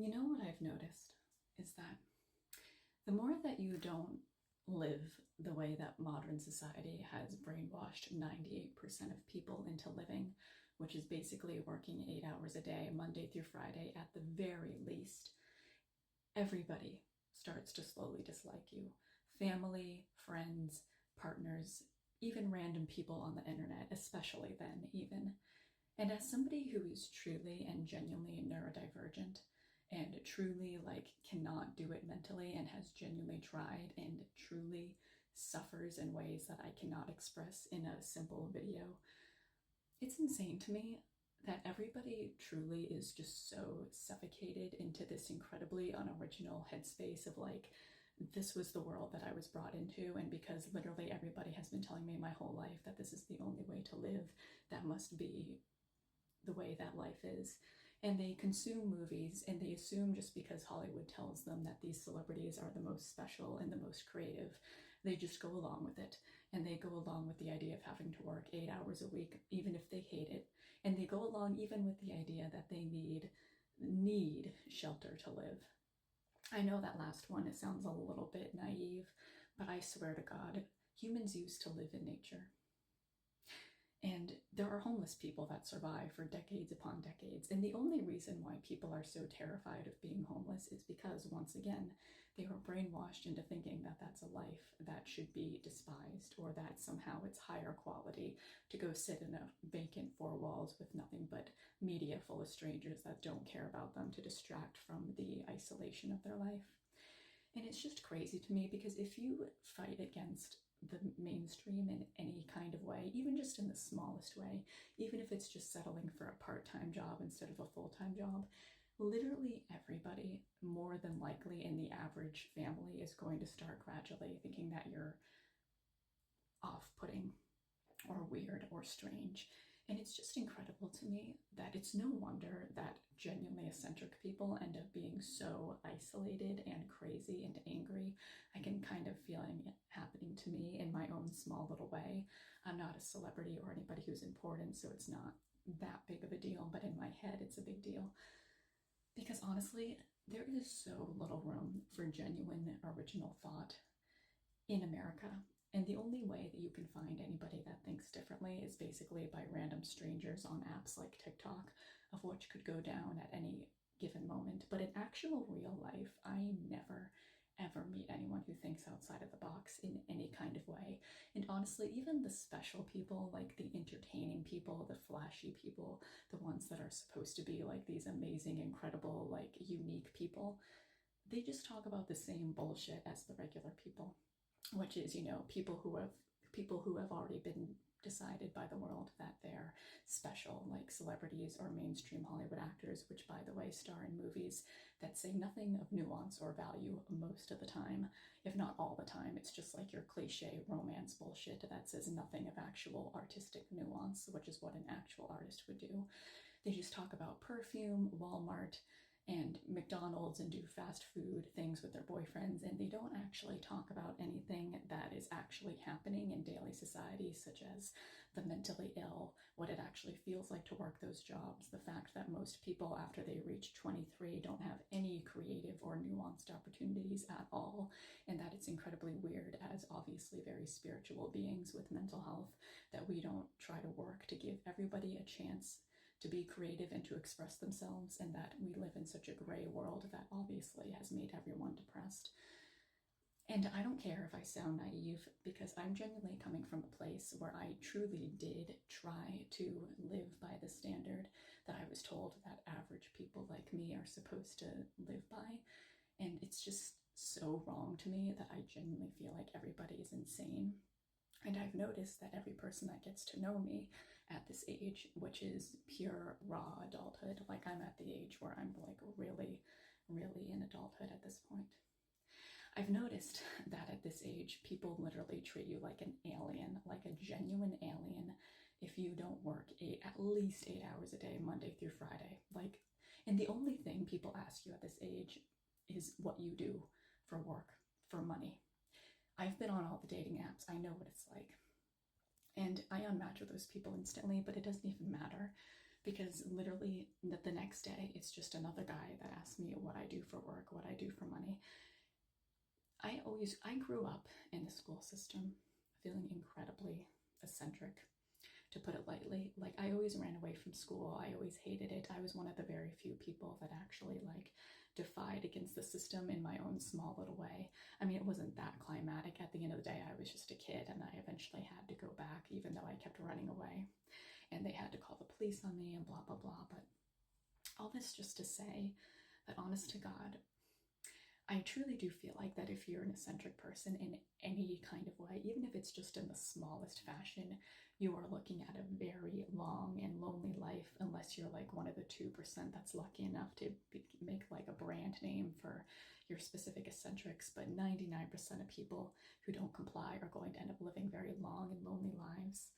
You know what I've noticed is that the more that you don't live the way that modern society has brainwashed 98% of people into living, which is basically working 8 hours a day, Monday through Friday at the very least, everybody starts to slowly dislike you. Family, friends, partners, even random people on the internet, especially then, even. And as somebody who is truly and genuinely neurodivergent and truly cannot do it mentally and has genuinely tried and truly suffers in ways that I cannot express in a simple video, it's insane to me that everybody truly is just so suffocated into this incredibly unoriginal headspace of this was the world that I was brought into, and because literally everybody has been telling me my whole life that this is the only way to live, that must be the way that life is. And they consume movies and they assume just because Hollywood tells them that these celebrities are the most special and the most creative, they just go along with it. And they go along with the idea of having to work 8 hours a week, even if they hate it. And they go along even with the idea that they need shelter to live. I know that last one, it sounds a little bit naive, but I swear to God, humans used to live in nature. And there are homeless people that survive for decades upon decades. And the only reason why people are so terrified of being homeless is because, once again, they were brainwashed into thinking that that's a life that should be despised, or that somehow it's higher quality to go sit in a vacant four walls with nothing but media full of strangers that don't care about them to distract from the isolation of their life. And it's just crazy to me because if you fight against the mainstream in any kind of way, even just in the smallest way, even if it's just settling for a part-time job instead of a full-time job, literally everybody, more than likely in the average family, is going to start gradually thinking that you're off-putting or weird or strange. And it's just incredible to me that it's no wonder that genuinely eccentric people end up being so isolated and crazy and angry. I can kind of feeling it happening to me in my own small little way. I'm not a celebrity or anybody who's important, so it's not that big of a deal, but in my head it's a big deal. Because honestly, there is so little room for genuine original thought in America. And the only way that you can find anybody that thinks differently is basically by random strangers on apps like TikTok, of which could go down at any given moment. But in actual real life, I never, ever meet anyone who thinks outside of the box in any kind of way. And honestly, even the special people, like the entertaining people, the flashy people, the ones that are supposed to be like these amazing, incredible, unique people, they just talk about the same bullshit as the regular people. Which is, people who have already been decided by the world that they're special, like celebrities or mainstream Hollywood actors, which, by the way, star in movies that say nothing of nuance or value most of the time, if not all the time. It's just like your cliche romance bullshit that says nothing of actual artistic nuance, which is what an actual artist would do. They just talk about perfume, Walmart, and McDonald's, and do fast food things with their boyfriends, and they don't actually talk about anything that is actually happening in daily society, such as the mentally ill, what it actually feels like to work those jobs, the fact that most people after they reach 23 don't have any creative or nuanced opportunities at all, and that it's incredibly weird as obviously very spiritual beings with mental health that we don't try to work to give everybody a chance to be creative and to express themselves, and that we live in such a gray world that obviously has made everyone depressed. And I don't care if I sound naive, because I'm genuinely coming from a place where I truly did try to live by the standard that I was told that average people like me are supposed to live by. And it's just so wrong to me that I genuinely feel like everybody is insane. And I've noticed that every person that gets to know me at this age, which is pure raw adulthood, I'm at the age where I'm really, really in adulthood at this point. I've noticed that at this age, people literally treat you like an alien, like a genuine alien, if you don't work at least 8 hours a day, Monday through Friday. And the only thing people ask you at this age is what you do for work, for money. I've been on all the dating apps. I know what it's like. And I unmatch with those people instantly, but it doesn't even matter, because literally the next day it's just another guy that asks me what I do for work, what I do for money. I grew up in the school system feeling incredibly eccentric, to put it lightly. Like, I always ran away from school. I always hated it. I was one of the very few people that actually like defied against the system in my own small little way. I mean, it wasn't that climatic. At the end of the day, I was just a kid, and I eventually had to go back, even though I kept running away, and they had to call the police on me and blah blah blah. But all this just to say that, honest to God, I truly do feel like that if you're an eccentric person in any kind of way, even if it's just in the smallest fashion, you are looking at a very long and lonely life, unless you're like one of the 2% that's lucky enough to make like a brand name for your specific eccentrics. But 99% of people who don't comply are going to end up living very long and lonely lives,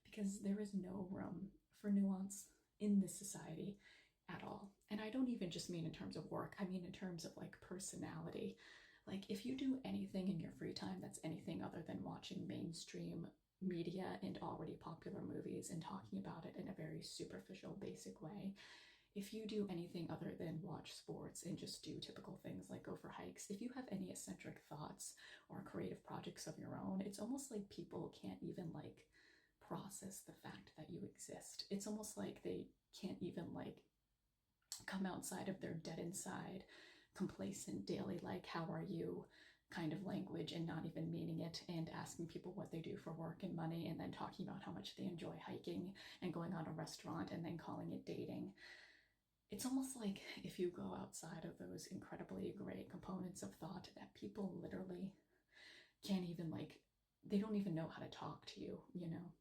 because there is no room for nuance in this society at all. And I don't even just mean in terms of work, I mean in terms of like personality. Like, if you do anything in your free time that's anything other than watching mainstream media and already popular movies and talking about it in a very superficial, basic way, if you do anything other than watch sports and just do typical things like go for hikes, if you have any eccentric thoughts or creative projects of your own, it's almost like people can't even like process the fact that you exist. It's almost like they can't even like come outside of their dead inside, complacent daily, like, how are you kind of language, and not even meaning it, and asking people what they do for work and money, and then talking about how much they enjoy hiking and going on a restaurant and then calling it dating. It's almost like if you go outside of those incredibly gray components of thought, that people literally can't even like, they don't even know how to talk to you, you know?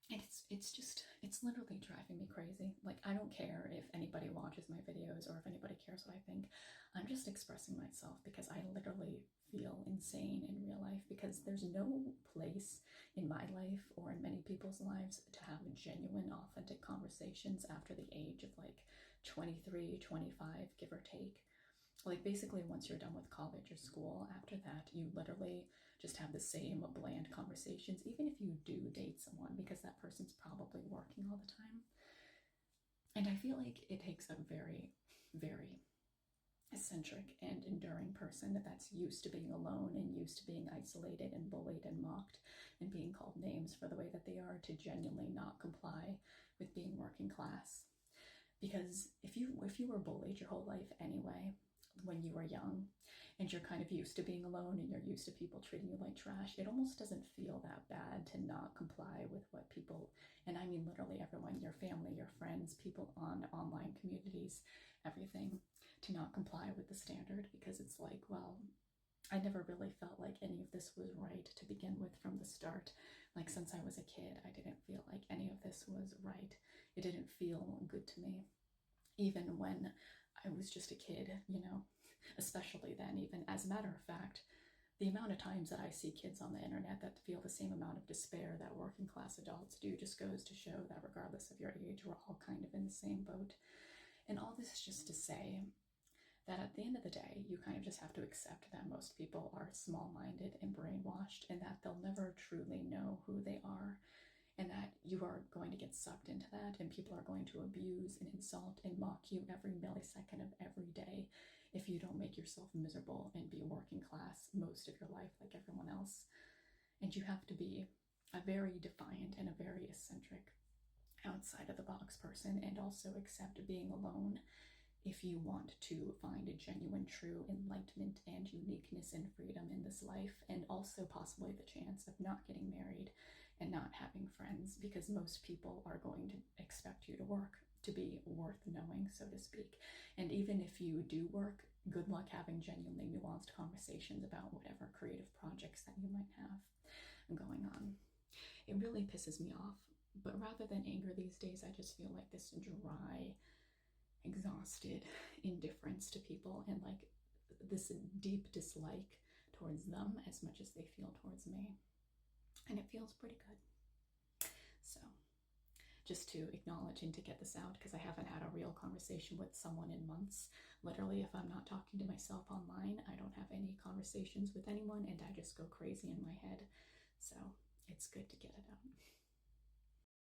It's literally driving me crazy. Like, I don't care if anybody watches my videos or if anybody cares what I think. I'm just expressing myself because I literally feel insane in real life, because there's no place in my life or in many people's lives to have genuine, authentic conversations after the age of like 23, 25, give or take. Like, basically, once you're done with college or school, after that, you literally just have the same bland conversations, even if you do date someone, because that person's probably working all the time. And I feel like it takes a very, very eccentric and enduring person that's used to being alone and used to being isolated and bullied and mocked and being called names for the way that they are, to genuinely not comply with being working class. Because if you were bullied your whole life anyway, when you were young, and you're kind of used to being alone and you're used to people treating you like trash, it almost doesn't feel that bad to not comply with what people, and I mean literally everyone, your family, your friends, people on online communities, everything, to not comply with the standard, because it's like, well, I never really felt like any of this was right to begin with from the start. Like, since I was a kid, I didn't feel like any of this was right. It didn't feel good to me, even when I was just a kid, you know, especially then. Even, as a matter of fact, the amount of times that I see kids on the internet that feel the same amount of despair that working class adults do just goes to show that regardless of your age, we're all kind of in the same boat. And all this is just to say that at the end of the day, you kind of just have to accept that most people are small-minded and brainwashed, and that they'll never truly know who they are, and that you are going to get sucked into that, and people are going to abuse and insult and mock you every millisecond of every day if you don't make yourself miserable and be working class most of your life like everyone else. And you have to be a very defiant and a very eccentric, outside of the box person, and also accept being alone if you want to find a genuine, true enlightenment and uniqueness and freedom in this life, and also possibly the chance of not getting married and not having friends, because most people are going to expect you to work to be worth knowing, so to speak. And even if you do work, good luck having genuinely nuanced conversations about whatever creative projects that you might have going on. It really pisses me off, but rather than anger these days, I just feel like this dry, exhausted indifference to people, and like this deep dislike towards them as much as they feel towards me. And it feels pretty good. So, just to acknowledge and to get this out, because I haven't had a real conversation with someone in months. Literally, if I'm not talking to myself online, I don't have any conversations with anyone, and I just go crazy in my head. So it's good to get it out.